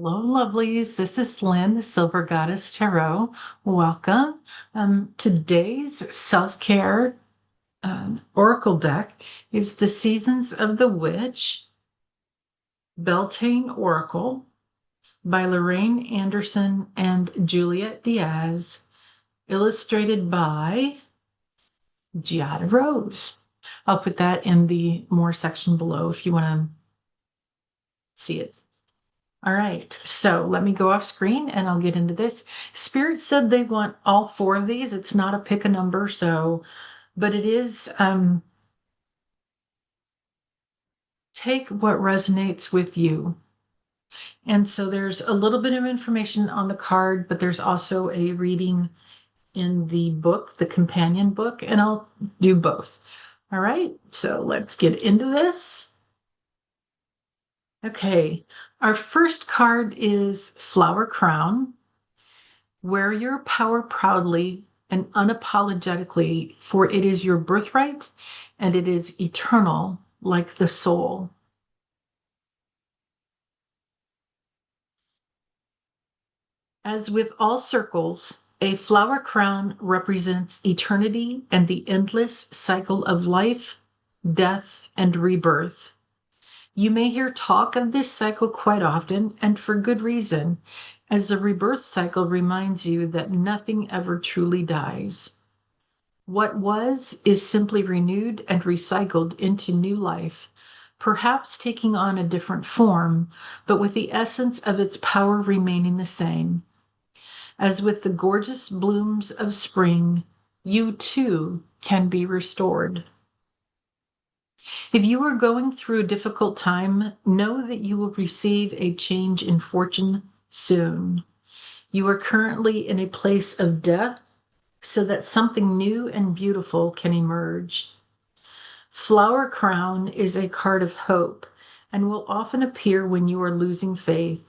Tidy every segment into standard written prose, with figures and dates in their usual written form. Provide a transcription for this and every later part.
Hello, lovelies. This is Lynn, the Silver Goddess Tarot. Welcome. Today's self-care oracle deck is the Seasons of the Witch Beltane Oracle by Lorraine Anderson and Juliet Diaz, illustrated by Giada Rose. I'll put that in the more section below if you want to see it. All right, so let me go off screen and I'll get into this. Spirit said they want all four of these. It's not a pick a number, but it is take what resonates with you. And so there's a little bit of information on the card, but there's also a reading in the book, the companion book, and I'll do both. All right, so let's get into this. Okay, our first card is Flower Crown. Wear your power proudly and unapologetically, for it is your birthright and it is eternal like the soul. As with all circles, a flower crown represents eternity and the endless cycle of life, death, and rebirth. You may hear talk of this cycle quite often, and for good reason, as the rebirth cycle reminds you that nothing ever truly dies. What was is simply renewed and recycled into new life, perhaps taking on a different form, but with the essence of its power remaining the same. As with the gorgeous blooms of spring, you too can be restored. If you are going through a difficult time, know that you will receive a change in fortune soon. You are currently in a place of death so that something new and beautiful can emerge. Flower Crown is a card of hope and will often appear when you are losing faith.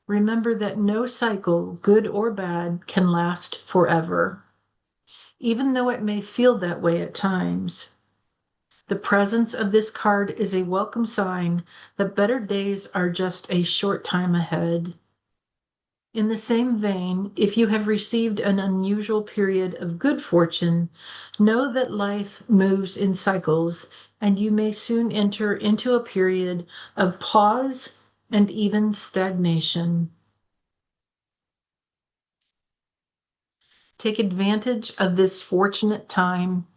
Remember that no cycle, good or bad, can last forever, even though it may feel that way at times. The presence of this card is a welcome sign that better days are just a short time ahead. In the same vein, if you have received an unusual period of good fortune, know that life moves in cycles and you may soon enter into a period of pause and even stagnation. Take advantage of this fortunate time.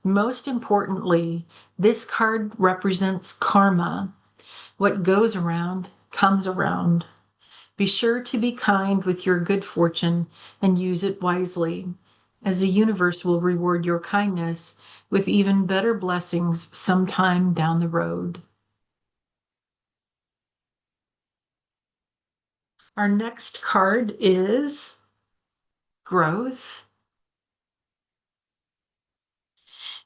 Most importantly, this card represents karma. What goes around comes around. Be sure to be kind with your good fortune and use it wisely, as the universe will reward your kindness with even better blessings sometime down the road. Our next card is Growth.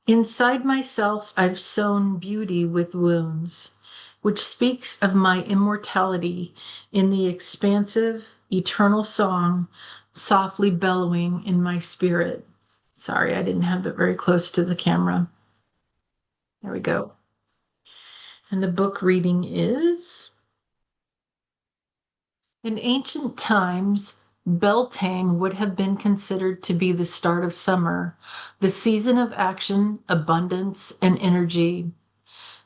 Inside myself, I've sown beauty with wounds, which speaks of my immortality in the expansive, eternal song softly bellowing in my spirit. Sorry, I didn't have that very close to the camera. There we go. And the book reading is in ancient times, Beltane would have been considered to be the start of summer, the season of action, abundance, and energy.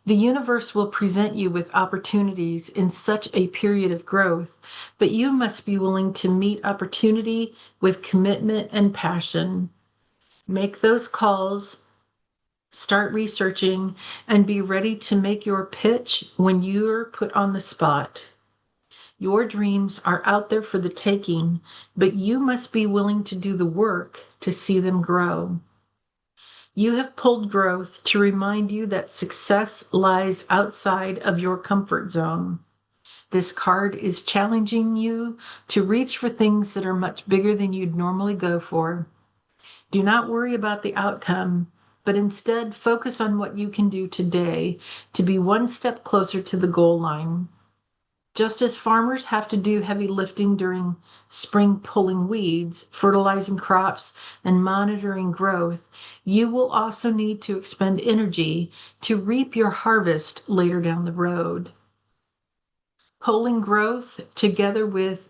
The universe will present you with opportunities in such a period of growth, but you must be willing to meet opportunity with commitment and passion. Make those calls, start researching, and be ready to make your pitch when you're put on the spot. Your dreams are out there for the taking, but you must be willing to do the work to see them grow. You have pulled growth to remind you that success lies outside of your comfort zone. This card is challenging you to reach for things that are much bigger than you'd normally go for. Do not worry about the outcome, but instead focus on what you can do today to be one step closer to the goal line. Just as farmers have to do heavy lifting during spring pulling weeds, fertilizing crops, and monitoring growth, you will also need to expend energy to reap your harvest later down the road. Pulling growth together with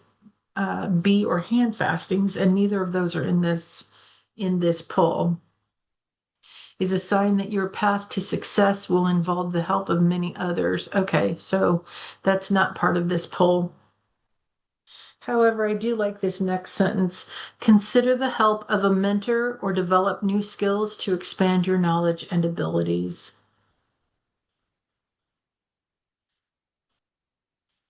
bee or hand fastings, and neither of those are in this pull, is a sign that your path to success will involve the help of many others. Okay, so that's not part of this pull. However, I do like this next sentence. Consider the help of a mentor or develop new skills to expand your knowledge and abilities.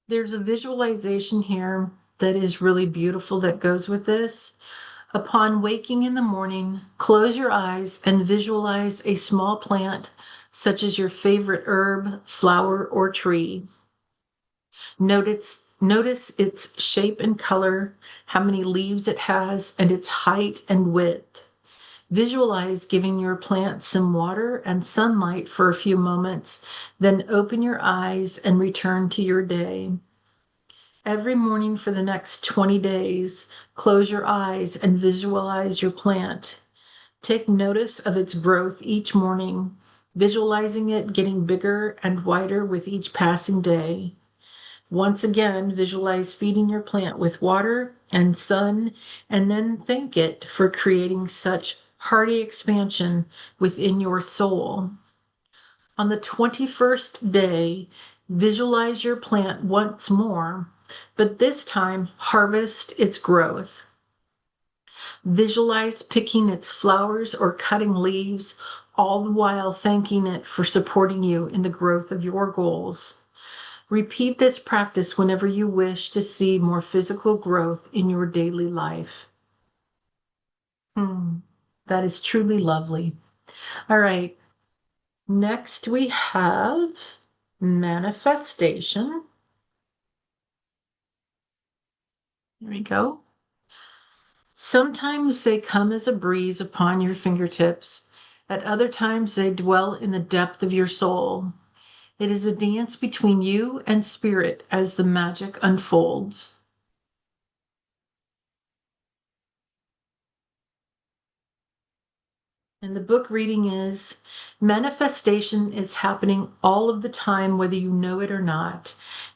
There's a visualization here that is really beautiful that goes with this. Upon waking in the morning, close your eyes and visualize a small plant, such as your favorite herb, flower, or tree. Notice its shape and color, how many leaves it has, and its height and width. Visualize giving your plant some water and sunlight for a few moments, then open your eyes and return to your day. Every morning for the next 20 days, close your eyes and visualize your plant. Take notice of its growth each morning, visualizing it getting bigger and wider with each passing day. Once again, visualize feeding your plant with water and sun, and then thank it for creating such hearty expansion within your soul. On the 21st day, visualize your plant once more, but this time harvest its growth. Visualize picking its flowers or cutting leaves, all the while thanking it for supporting you in the growth of your goals. Repeat this practice whenever you wish to see more physical growth in your daily life. That is truly lovely. All right. Next, we have manifestation. There we go. Sometimes they come as a breeze upon your fingertips. At other times, they dwell in the depth of your soul. It is a dance between you and spirit as the magic unfolds. And the book reading is manifestation is happening all of the time, whether you know it or not.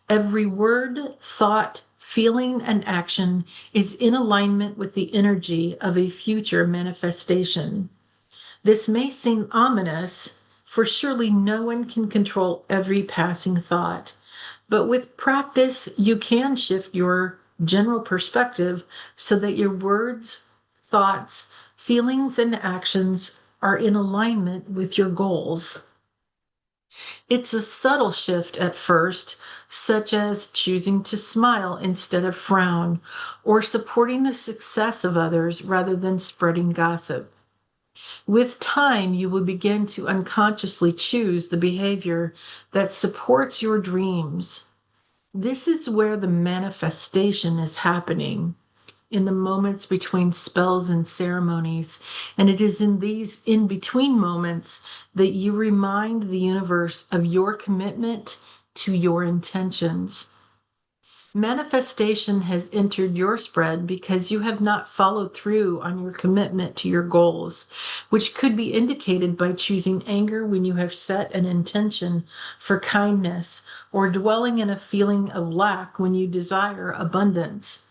Every word, thought, feeling, and action is in alignment with the energy of a future manifestation. This may seem ominous, for surely no one can control every passing thought. But with practice, you can shift your general perspective so that your words, thoughts, feelings, and actions are in alignment with your goals. It's a subtle shift at first, such as choosing to smile instead of frown, or supporting the success of others rather than spreading gossip. With time, you will begin to unconsciously choose the behavior that supports your dreams. This is where the manifestation is happening, in the moments between spells and ceremonies. And it is in these in between moments that you remind the universe of your commitment to your intentions. Manifestation has entered your spread because you have not followed through on your commitment to your goals, which could be indicated by choosing anger when you have set an intention for kindness, or dwelling in a feeling of lack when you desire abundance.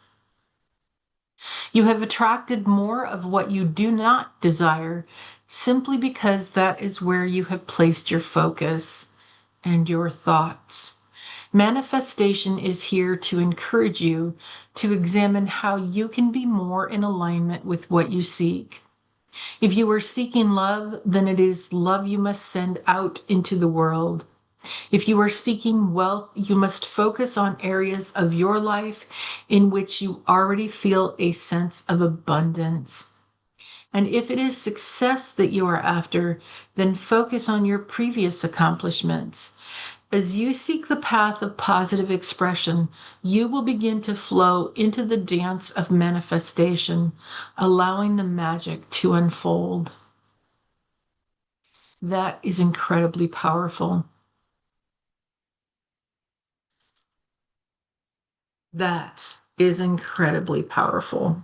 You have attracted more of what you do not desire simply because that is where you have placed your focus and your thoughts. Manifestation is here to encourage you to examine how you can be more in alignment with what you seek. If you are seeking love, then it is love you must send out into the world. If you are seeking wealth, you must focus on areas of your life in which you already feel a sense of abundance. And if it is success that you are after, then focus on your previous accomplishments. As you seek the path of positive expression, you will begin to flow into the dance of manifestation, allowing the magic to unfold. That is incredibly powerful. That is incredibly powerful.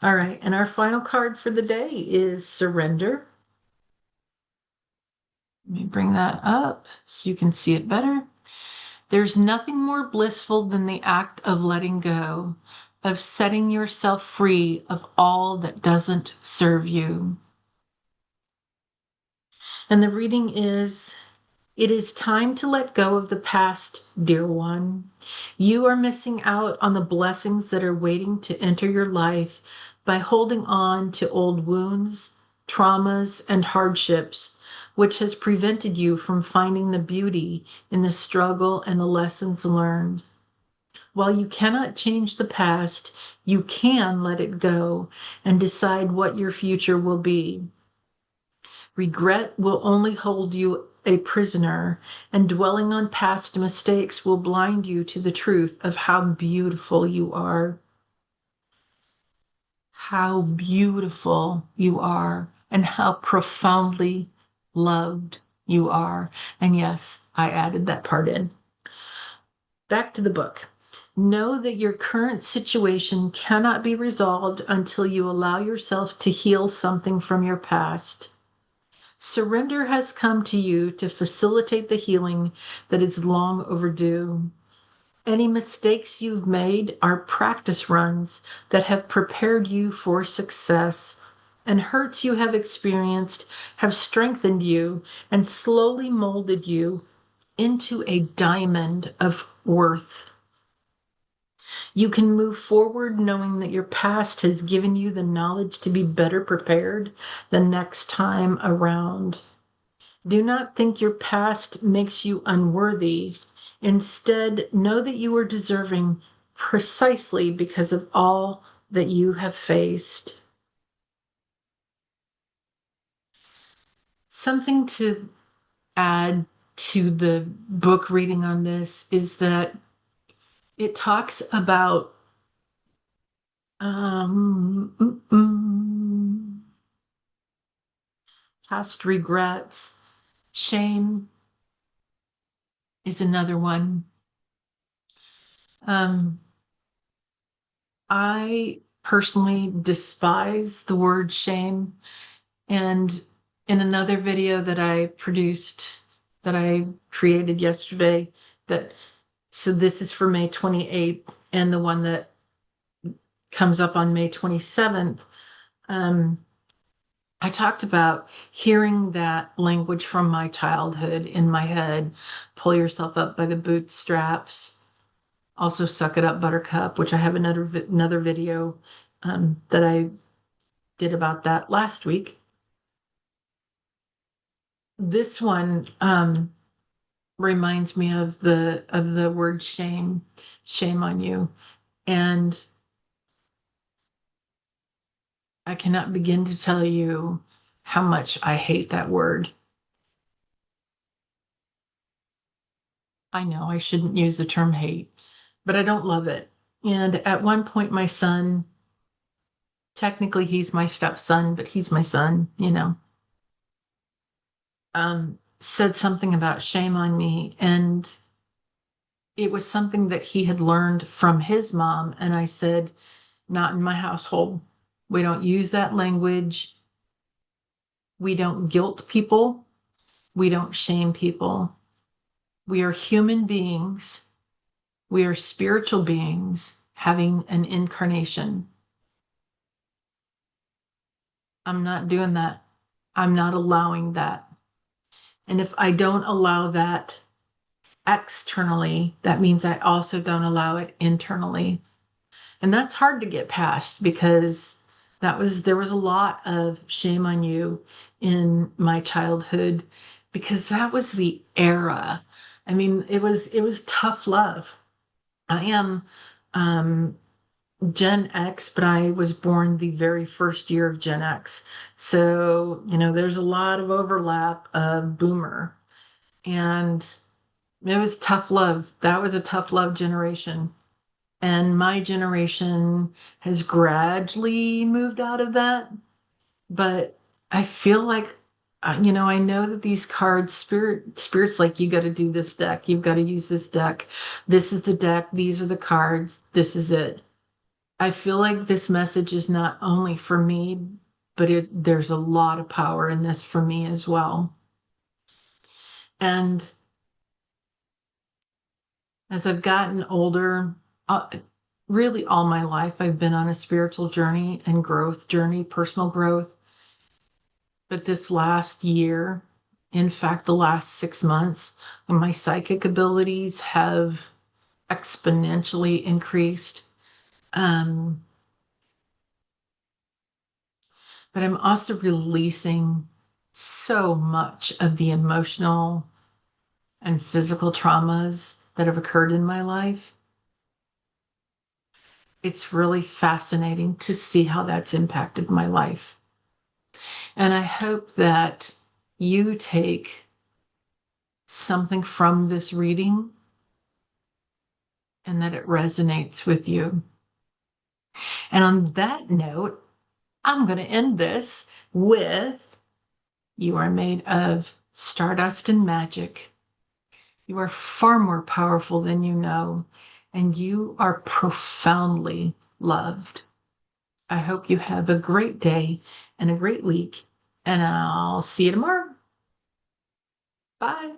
All right, and our final card for the day is Surrender. Let me bring that up so you can see it better. There's nothing more blissful than the act of letting go, of setting yourself free of all that doesn't serve you. And the reading is, it is time to let go of the past, dear one. You are missing out on the blessings that are waiting to enter your life by holding on to old wounds, traumas, and hardships, which has prevented you from finding the beauty in the struggle and the lessons learned. While you cannot change the past, you can let it go and decide what your future will be. Regret will only hold you a prisoner, and dwelling on past mistakes will blind you to the truth of how beautiful you are. How beautiful you are, and how profoundly loved you are. And yes, I added that part in. Back to the book. Know that your current situation cannot be resolved until you allow yourself to heal something from your past. Surrender has come to you to facilitate the healing that is long overdue. Any mistakes you've made are practice runs that have prepared you for success, and hurts you have experienced have strengthened you and slowly molded you into a diamond of worth. You can move forward knowing that your past has given you the knowledge to be better prepared the next time around. Do not think your past makes you unworthy. Instead, know that you are deserving precisely because of all that you have faced. Something to add to the book reading on this is that it talks about past regrets. Shame is another one. Um, I personally despise the word shame. And in another video that I produced, that I created yesterday, so this is for May 28th, and the one that comes up on May 27th, I talked about hearing that language from my childhood in my head: pull yourself up by the bootstraps. Also, suck it up, buttercup, which I have another video that I did about that last week. This one reminds me of the word shame, shame on you. And I cannot begin to tell you how much I hate that word. I know I shouldn't use the term hate, but I don't love it. And at one point, my son, technically he's my stepson, but he's my son, said something about shame on me. And it was something that he had learned from his mom. And I said, not in my household. We don't use that language. We don't guilt people. We don't shame people. We are human beings. We are spiritual beings having an incarnation. I'm not doing that. I'm not allowing that. And if I don't allow that externally, that means I also don't allow it internally. And that's hard to get past because there was a lot of shame on you in my childhood, because that was the era. I mean, it was tough love. I am Gen X, but I was born the very first year of Gen X. So, there's a lot of overlap of boomer. And it was tough love. That was a tough love generation. And my generation has gradually moved out of that. But I feel like, I know that these cards, spirits like, you got to do this deck. You've got to use this deck. This is the deck. These are the cards. This is it. I feel like this message is not only for me, but there's a lot of power in this for me as well. And As I've gotten older, uh, really all my life, I've been on a spiritual journey and growth journey, personal growth. But this last year, in fact, the last 6 months, my psychic abilities have exponentially increased. Um, but I'm also releasing so much of the emotional and physical traumas that have occurred in my life. It's really fascinating to see how that's impacted my life. And I hope that you take something from this reading and that it resonates with you. And on that note, I'm going to end this with you are made of stardust and magic. You are far more powerful than you know, and you are profoundly loved. I hope you have a great day and a great week, and I'll see you tomorrow. Bye.